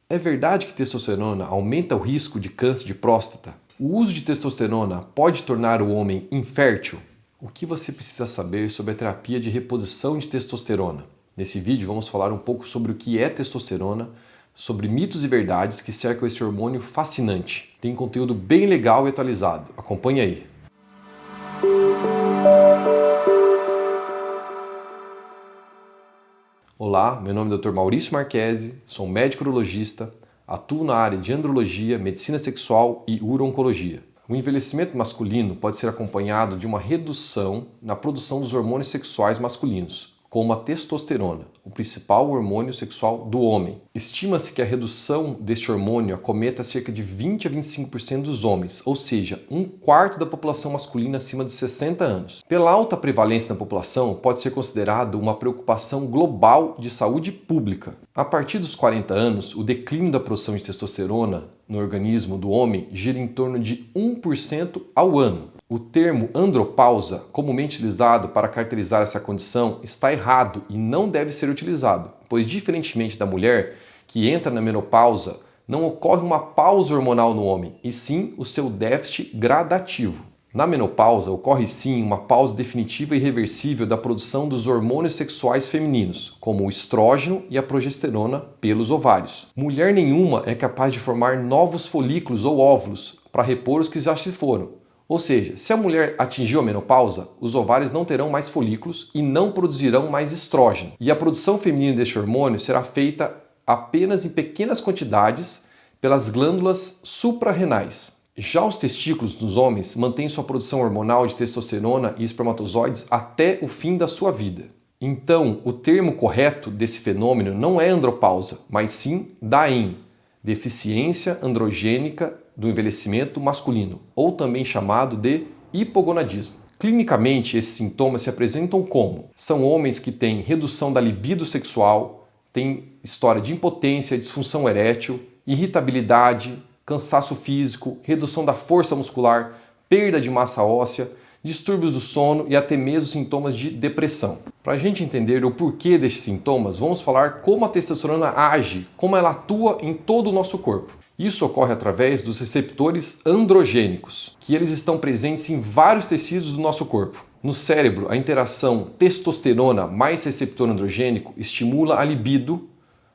É verdade que testosterona aumenta o risco de câncer de próstata? O uso de testosterona pode tornar o homem infértil? O que você precisa saber sobre a terapia de reposição de testosterona? Nesse vídeo vamos falar um pouco sobre o que é testosterona, sobre mitos e verdades que cercam esse hormônio fascinante. Tem conteúdo bem legal e atualizado. Acompanhe aí. Olá, meu nome é Dr. Maurício Marchese, sou médico urologista, atuo na área de andrologia, medicina sexual e uro-oncologia. O envelhecimento masculino pode ser acompanhado de uma redução na produção dos hormônios sexuais masculinos, como a testosterona, o principal hormônio sexual do homem. Estima-se que a redução deste hormônio acometa cerca de 20 a 25% dos homens, ou seja, um quarto da população masculina acima de 60 anos. Pela alta prevalência na população, pode ser considerado uma preocupação global de saúde pública. A partir dos 40 anos, o declínio da produção de testosterona no organismo do homem gira em torno de 1% ao ano. O termo andropausa, comumente utilizado para caracterizar essa condição, está errado e não deve ser utilizado, pois diferentemente da mulher, que entra na menopausa, não ocorre uma pausa hormonal no homem, e sim o seu déficit gradativo. Na menopausa, ocorre sim uma pausa definitiva e irreversível da produção dos hormônios sexuais femininos, como o estrógeno e a progesterona, pelos ovários. Mulher nenhuma é capaz de formar novos folículos ou óvulos para repor os que já se foram. Ou seja, se a mulher atingiu a menopausa, os ovários não terão mais folículos e não produzirão mais estrógeno. E a produção feminina deste hormônio será feita apenas em pequenas quantidades pelas glândulas suprarrenais. Já os testículos dos homens mantêm sua produção hormonal de testosterona e espermatozoides até o fim da sua vida. Então, o termo correto desse fenômeno não é andropausa, mas sim DAEM, deficiência androgênica do envelhecimento masculino, ou também chamado de hipogonadismo. Clinicamente, esses sintomas se apresentam como? São homens que têm redução da libido sexual, têm história de impotência, disfunção erétil, irritabilidade, cansaço físico, redução da força muscular, perda de massa óssea, distúrbios do sono e até mesmo sintomas de depressão. Para a gente entender o porquê destes sintomas, vamos falar como a testosterona age, como ela atua em todo o nosso corpo. Isso ocorre através dos receptores androgênicos, que eles estão presentes em vários tecidos do nosso corpo. No cérebro, a interação testosterona mais receptor androgênico estimula a libido,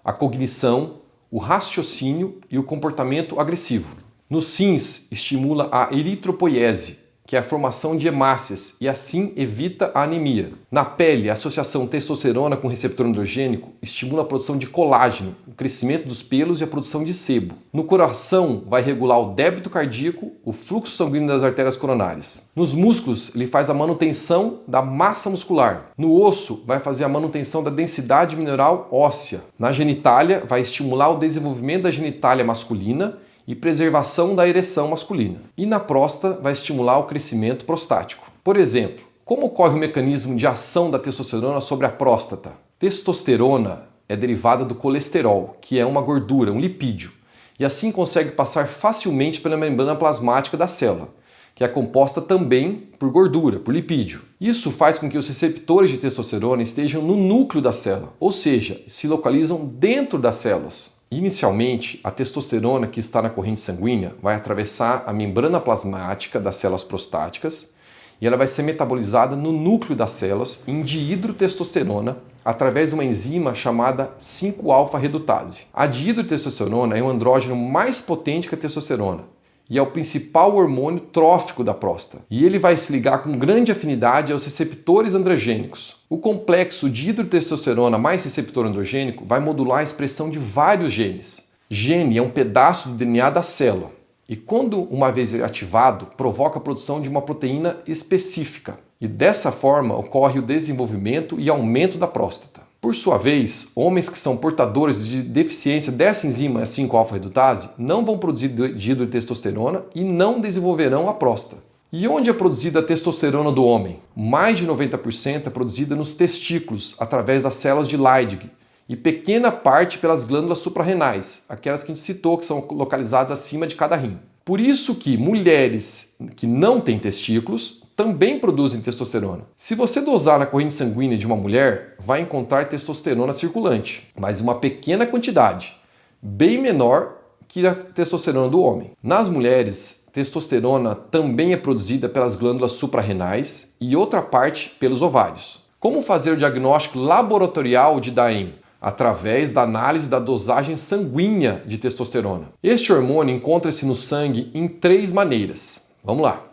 a cognição, o raciocínio e o comportamento agressivo. Nos rins, estimula a eritropoiese, que é a formação de hemácias, e assim evita a anemia. Na pele, a associação testosterona com receptor androgênico estimula a produção de colágeno, o crescimento dos pelos e a produção de sebo. No coração, vai regular o débito cardíaco, o fluxo sanguíneo das artérias coronárias. Nos músculos, ele faz a manutenção da massa muscular. No osso, vai fazer a manutenção da densidade mineral óssea. Na genitália, vai estimular o desenvolvimento da genitália masculina e preservação da ereção masculina. E na próstata vai estimular o crescimento prostático. Por exemplo, como ocorre o mecanismo de ação da testosterona sobre a próstata? Testosterona é derivada do colesterol, que é uma gordura, um lipídio, e assim consegue passar facilmente pela membrana plasmática da célula, que é composta também por gordura, por lipídio. Isso faz com que os receptores de testosterona estejam no núcleo da célula, ou seja, se localizam dentro das células. Inicialmente, a testosterona que está na corrente sanguínea vai atravessar a membrana plasmática das células prostáticas e ela vai ser metabolizada no núcleo das células em dihidrotestosterona através de uma enzima chamada 5-alfa-redutase. A dihidrotestosterona é um andrógeno mais potente que a testosterona e é o principal hormônio trófico da próstata. E ele vai se ligar com grande afinidade aos receptores androgênicos. O complexo dihidrotestosterona mais receptor androgênico vai modular a expressão de vários genes. Gene é um pedaço do DNA da célula. E quando uma vez ativado, provoca a produção de uma proteína específica. E dessa forma ocorre o desenvolvimento e aumento da próstata. Por sua vez, homens que são portadores de deficiência dessa enzima 5-alfa-redutase não vão produzir dihidrotestosterona e não desenvolverão a próstata. E onde é produzida a testosterona do homem? Mais de 90% é produzida nos testículos, através das células de Leydig, e pequena parte pelas glândulas suprarrenais, aquelas que a gente citou, que são localizadas acima de cada rim. Por isso que mulheres que não têm testículos também produzem testosterona. Se você dosar na corrente sanguínea de uma mulher, vai encontrar testosterona circulante, mas uma pequena quantidade. bem menor que a testosterona do homem. Nas mulheres, testosterona também é produzida pelas glândulas suprarrenais e outra parte pelos ovários. Como fazer o diagnóstico laboratorial de DAEM? Através da análise da dosagem sanguínea de testosterona. Este hormônio encontra-se no sangue em 3 maneiras. Vamos lá.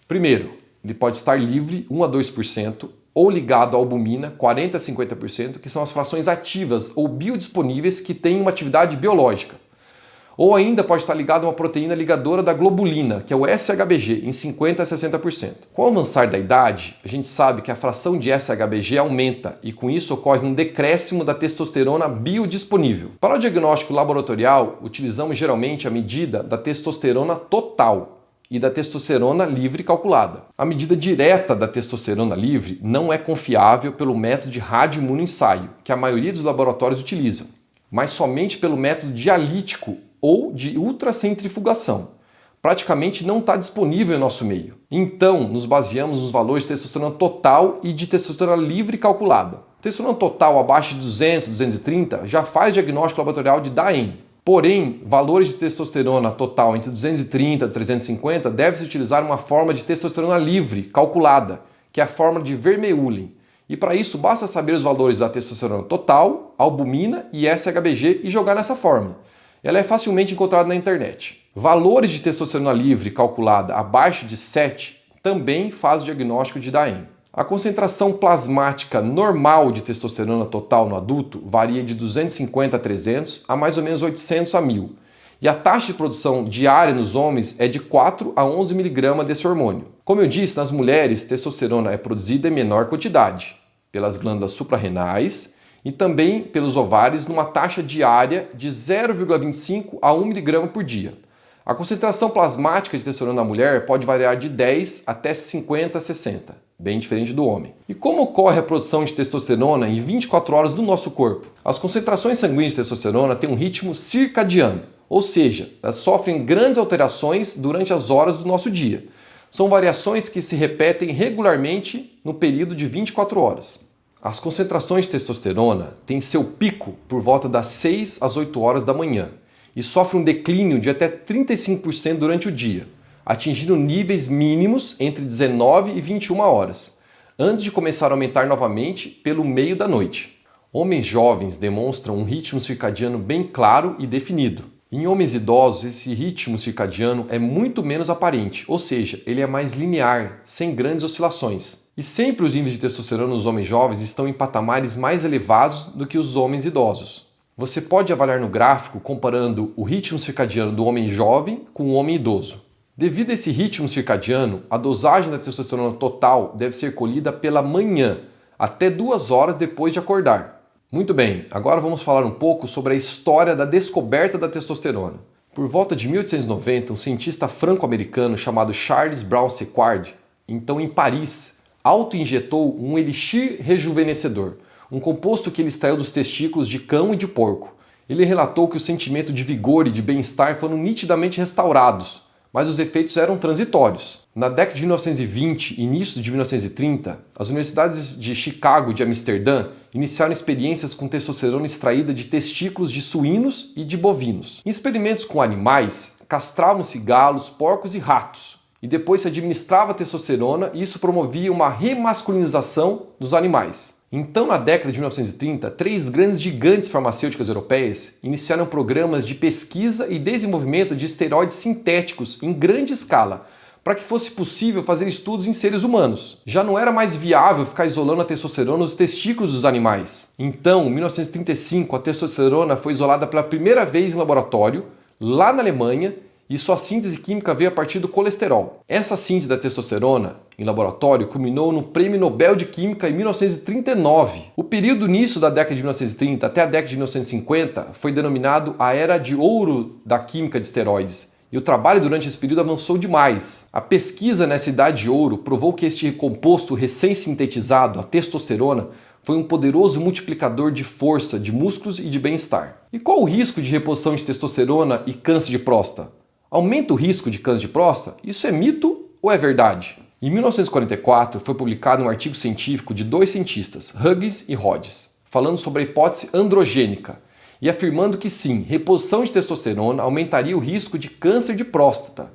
Primeiro, ele pode estar livre, 1 a 2%, ou ligado à albumina, 40 a 50%, que são as frações ativas ou biodisponíveis que têm uma atividade biológica. Ou ainda pode estar ligado a uma proteína ligadora da globulina, que é o SHBG, em 50 a 60%. Com o avançar da idade, a gente sabe que a fração de SHBG aumenta e com isso ocorre um decréscimo da testosterona biodisponível. Para o diagnóstico laboratorial, utilizamos geralmente a medida da testosterona total e da testosterona livre calculada. A medida direta da testosterona livre não é confiável pelo método de radioimunoensaio, que a maioria dos laboratórios utilizam, mas somente pelo método dialítico ou de ultracentrifugação. Praticamente não está disponível em nosso meio. Então, nos baseamos nos valores de testosterona total e de testosterona livre calculada. Testosterona total abaixo de 200, 230 já faz diagnóstico laboratorial de DAEM. Porém, valores de testosterona total entre 230 e 350 deve-se utilizar uma forma de testosterona livre calculada, que é a fórmula de Vermeulen. E para isso basta saber os valores da testosterona total, albumina e SHBG e jogar nessa fórmula. Ela é facilmente encontrada na internet. Valores de testosterona livre calculada abaixo de 7 também faz o diagnóstico de DAEM. A concentração plasmática normal de testosterona total no adulto varia de 250 a 300 a mais ou menos 800 a 1000. E a taxa de produção diária nos homens é de 4 a 11 mg desse hormônio. Como eu disse, nas mulheres, testosterona é produzida em menor quantidade, pelas glândulas suprarrenais e também pelos ovários numa taxa diária de 0,25 a 1 mg por dia. A concentração plasmática de testosterona na mulher pode variar de 10 até 50 a 60, bem diferente do homem. E como ocorre a produção de testosterona em 24 horas do nosso corpo? As concentrações sanguíneas de testosterona têm um ritmo circadiano, ou seja, elas sofrem grandes alterações durante as horas do nosso dia. São variações que se repetem regularmente no período de 24 horas. As concentrações de testosterona têm seu pico por volta das 6 às 8 horas da manhã e sofrem um declínio de até 35% durante o dia, atingindo níveis mínimos entre 19 e 21 horas, antes de começar a aumentar novamente pelo meio da noite. Homens jovens demonstram um ritmo circadiano bem claro e definido. Em homens idosos, esse ritmo circadiano é muito menos aparente, ou seja, ele é mais linear, sem grandes oscilações. E sempre os níveis de testosterona nos homens jovens estão em patamares mais elevados do que os homens idosos. Você pode avaliar no gráfico comparando o ritmo circadiano do homem jovem com o homem idoso. Devido a esse ritmo circadiano, a dosagem da testosterona total deve ser colhida pela manhã, até 2 horas depois de acordar. Muito bem, agora vamos falar um pouco sobre a história da descoberta da testosterona. Por volta de 1890, um cientista franco-americano chamado Charles Brown Séquard, então em Paris, auto-injetou um elixir rejuvenescedor, um composto que ele extraiu dos testículos de cão e de porco. Ele relatou que o sentimento de vigor e de bem-estar foram nitidamente restaurados, mas os efeitos eram transitórios. Na década de 1920 e início de 1930, as universidades de Chicago e de Amsterdã iniciaram experiências com testosterona extraída de testículos de suínos e de bovinos. Em experimentos com animais, castravam-se galos, porcos e ratos, e depois se administrava testosterona e isso promovia uma remasculinização dos animais. Então, na década de 1930, 3 grandes gigantes farmacêuticas europeias iniciaram programas de pesquisa e desenvolvimento de esteroides sintéticos em grande escala, para que fosse possível fazer estudos em seres humanos. Já não era mais viável ficar isolando a testosterona nos testículos dos animais. Então, em 1935, a testosterona foi isolada pela primeira vez em laboratório, lá na Alemanha, e sua síntese química veio a partir do colesterol. Essa síntese da testosterona em laboratório culminou no Prêmio Nobel de Química em 1939. O período início da década de 1930 até a década de 1950 foi denominado a Era de Ouro da Química de Esteroides, e o trabalho durante esse período avançou demais. A pesquisa nessa idade de ouro provou que este composto recém-sintetizado, a testosterona, foi um poderoso multiplicador de força, de músculos e de bem-estar. E qual o risco de reposição de testosterona e câncer de próstata? Aumenta o risco de câncer de próstata? Isso é mito ou é verdade? Em 1944 foi publicado um artigo científico de 2 cientistas, Hughes e Rhodes, falando sobre a hipótese androgênica, e afirmando que sim, reposição de testosterona aumentaria o risco de câncer de próstata.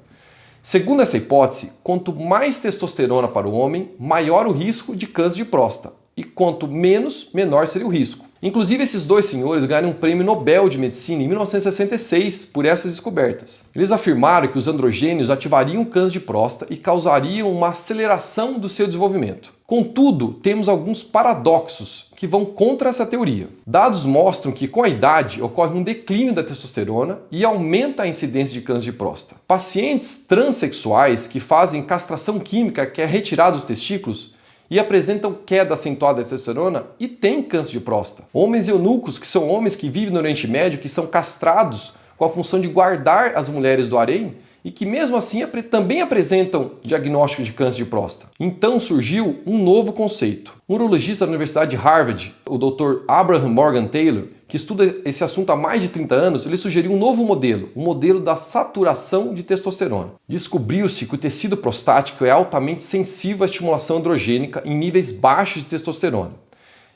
Segundo essa hipótese, quanto mais testosterona para o homem, maior o risco de câncer de próstata, e quanto menos, menor seria o risco. Inclusive, esses dois senhores ganharam um prêmio Nobel de Medicina em 1966 por essas descobertas. Eles afirmaram que os androgênios ativariam o câncer de próstata e causariam uma aceleração do seu desenvolvimento. Contudo, temos alguns paradoxos que vão contra essa teoria. Dados mostram que com a idade ocorre um declínio da testosterona e aumenta a incidência de câncer de próstata. Pacientes transexuais que fazem castração química, que é retirada dos testículos, e apresentam queda acentuada da testosterona e têm câncer de próstata. Homens eunucos, que são homens que vivem no Oriente Médio, que são castrados com a função de guardar as mulheres do harém e que mesmo assim também apresentam diagnóstico de câncer de próstata. Então surgiu um novo conceito. Um urologista da Universidade de Harvard, o Dr. Abraham Morgan Taylor, que estuda esse assunto há mais de 30 anos, ele sugeriu um novo modelo, o modelo da saturação de testosterona. Descobriu-se que o tecido prostático é altamente sensível à estimulação androgênica em níveis baixos de testosterona.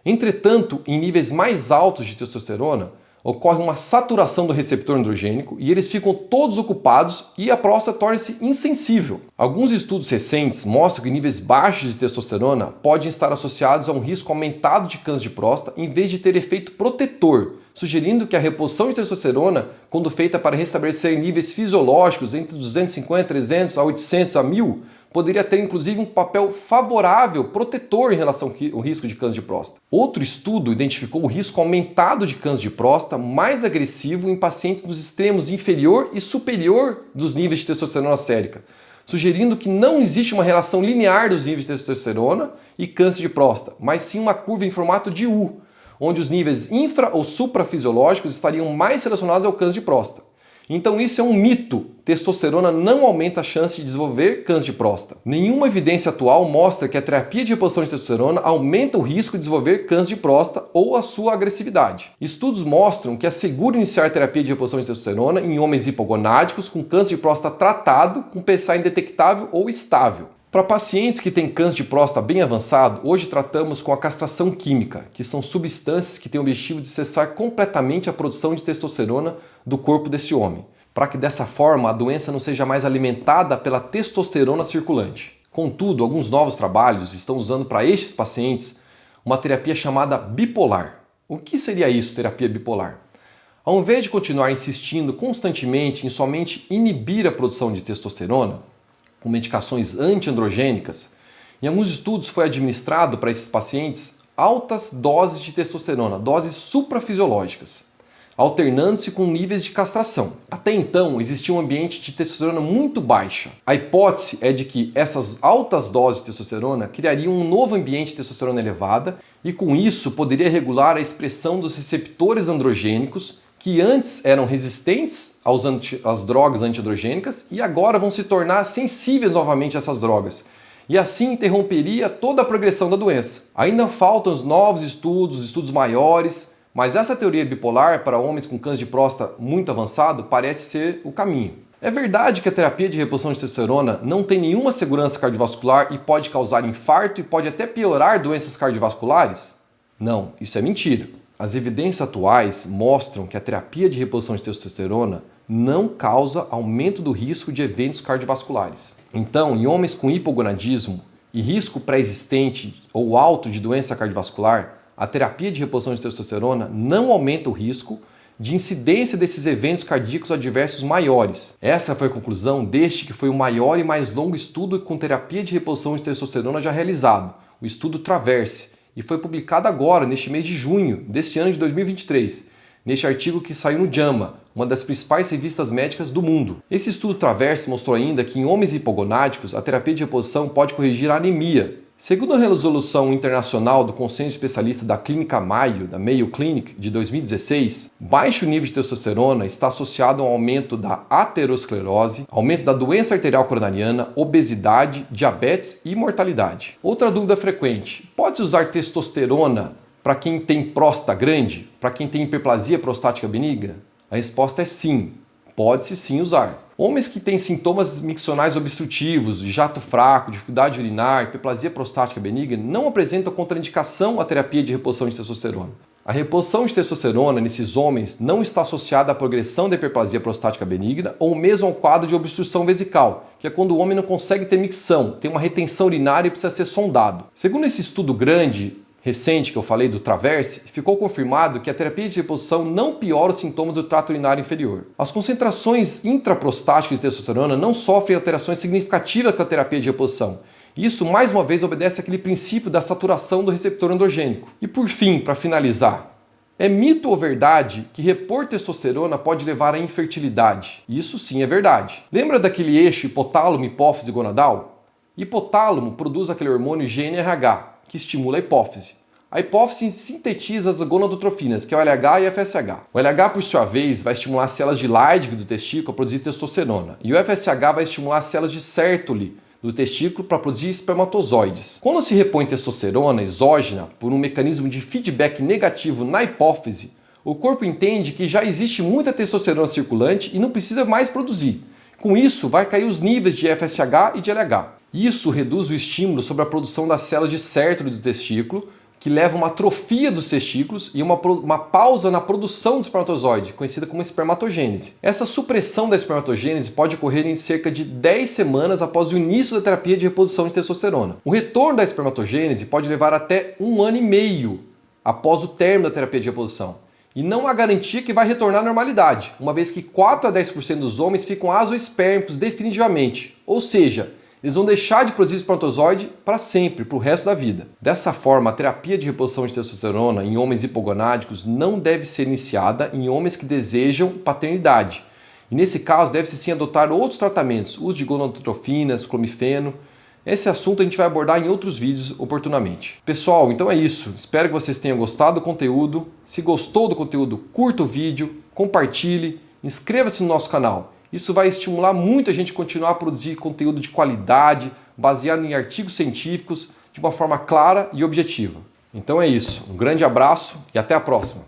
Entretanto, em níveis mais altos de testosterona, ocorre uma saturação do receptor androgênico e eles ficam todos ocupados e a próstata torna-se insensível. Alguns estudos recentes mostram que níveis baixos de testosterona podem estar associados a um risco aumentado de câncer de próstata em vez de ter efeito protetor, sugerindo que a reposição de testosterona, quando feita para restabelecer níveis fisiológicos entre 250, 300 a 800 a 1000, poderia ter inclusive um papel favorável, protetor em relação ao risco de câncer de próstata. Outro estudo identificou o risco aumentado de câncer de próstata mais agressivo em pacientes nos extremos inferior e superior dos níveis de testosterona sérica, sugerindo que não existe uma relação linear dos níveis de testosterona e câncer de próstata, mas sim uma curva em formato de U, onde os níveis infra- ou suprafisiológicos estariam mais relacionados ao câncer de próstata. Então isso é um mito. Testosterona não aumenta a chance de desenvolver câncer de próstata. Nenhuma evidência atual mostra que a terapia de reposição de testosterona aumenta o risco de desenvolver câncer de próstata ou a sua agressividade. Estudos mostram que é seguro iniciar terapia de reposição de testosterona em homens hipogonádicos com câncer de próstata tratado com PSA indetectável ou estável. Para pacientes que têm câncer de próstata bem avançado, hoje tratamos com a castração química, que são substâncias que têm o objetivo de cessar completamente a produção de testosterona do corpo desse homem, para que dessa forma a doença não seja mais alimentada pela testosterona circulante. Contudo, alguns novos trabalhos estão usando para estes pacientes uma terapia chamada bipolar. O que seria isso, terapia bipolar? Ao invés de continuar insistindo constantemente em somente inibir a produção de testosterona, com medicações antiandrogênicas, em alguns estudos foi administrado para esses pacientes altas doses de testosterona, doses suprafisiológicas, alternando-se com níveis de castração. Até então, existia um ambiente de testosterona muito baixa. A hipótese é de que essas altas doses de testosterona criariam um novo ambiente de testosterona elevada e com isso poderia regular a expressão dos receptores androgênicos que antes eram resistentes às drogas antiandrogênicas e agora vão se tornar sensíveis novamente a essas drogas. E assim interromperia toda a progressão da doença. Ainda faltam os novos estudos maiores, mas essa teoria bipolar para homens com câncer de próstata muito avançado parece ser o caminho. É verdade que a terapia de reposição de testosterona não tem nenhuma segurança cardiovascular e pode causar infarto e pode até piorar doenças cardiovasculares? Não, isso é mentira. As evidências atuais mostram que a terapia de reposição de testosterona não causa aumento do risco de eventos cardiovasculares. Então, em homens com hipogonadismo e risco pré-existente ou alto de doença cardiovascular, a terapia de reposição de testosterona não aumenta o risco de incidência desses eventos cardíacos adversos maiores. Essa foi a conclusão deste que foi o maior e mais longo estudo com terapia de reposição de testosterona já realizado, o estudo Traverse, e foi publicado agora, neste mês de junho deste ano de 2023, neste artigo que saiu no JAMA, uma das principais revistas médicas do mundo. Esse estudo Traverse mostrou ainda que em homens hipogonádicos, a terapia de reposição pode corrigir a anemia. Segundo a resolução internacional do Conselho Especialista da Clínica Mayo, da Mayo Clinic, de 2016, baixo nível de testosterona está associado ao aumento da aterosclerose, aumento da doença arterial coronariana, obesidade, diabetes e mortalidade. Outra dúvida frequente: pode-se usar testosterona para quem tem próstata grande? Para quem tem hiperplasia prostática benigna? A resposta é sim, pode-se sim usar. Homens que têm sintomas miccionais obstrutivos, jato fraco, dificuldade urinar, hiperplasia prostática benigna não apresentam contraindicação à terapia de reposição de testosterona. A reposição de testosterona nesses homens não está associada à progressão da hiperplasia prostática benigna ou mesmo ao quadro de obstrução vesical, que é quando o homem não consegue ter micção, tem uma retenção urinária e precisa ser sondado. Segundo esse estudo grande, recente que eu falei do Traverse, ficou confirmado que a terapia de reposição não piora os sintomas do trato urinário inferior. As concentrações intraprostáticas de testosterona não sofrem alterações significativas com a terapia de reposição. Isso, mais uma vez, obedece àquele princípio da saturação do receptor androgênico. E por fim, para finalizar, é mito ou verdade que repor testosterona pode levar à infertilidade? Isso sim é verdade. Lembra daquele eixo hipotálamo-hipófise-gonadal? Hipotálamo produz aquele hormônio GnRH, que estimula a hipófise. A hipófise sintetiza as gonadotrofinas, que é o LH e FSH. O LH, por sua vez, vai estimular as células de Leydig do testículo a produzir testosterona. E o FSH vai estimular as células de Sertoli do testículo para produzir espermatozoides. Quando se repõe testosterona exógena por um mecanismo de feedback negativo na hipófise, o corpo entende que já existe muita testosterona circulante e não precisa mais produzir. Com isso, vai cair os níveis de FSH e de LH. Isso reduz o estímulo sobre a produção das células de Sertoli do testículo, que leva a uma atrofia dos testículos e uma pausa na produção do espermatozoide, conhecida como espermatogênese. Essa supressão da espermatogênese pode ocorrer em cerca de 10 semanas após o início da terapia de reposição de testosterona. O retorno da espermatogênese pode levar até 1 ano e meio após o término da terapia de reposição. E não há garantia que vai retornar à normalidade, uma vez que 4 a 10% dos homens ficam azoespérmicos definitivamente, ou seja, eles vão deixar de produzir espermatozoide para sempre, para o resto da vida. Dessa forma, a terapia de reposição de testosterona em homens hipogonádicos não deve ser iniciada em homens que desejam paternidade. E nesse caso, deve-se sim adotar outros tratamentos, uso de gonadotrofinas, clomifeno. Esse assunto a gente vai abordar em outros vídeos oportunamente. Pessoal, então é isso. Espero que vocês tenham gostado do conteúdo. Se gostou do conteúdo, curta o vídeo, compartilhe, inscreva-se no nosso canal. Isso vai estimular muito a gente a continuar a produzir conteúdo de qualidade, baseado em artigos científicos, de uma forma clara e objetiva. Então é isso. Um grande abraço e até a próxima.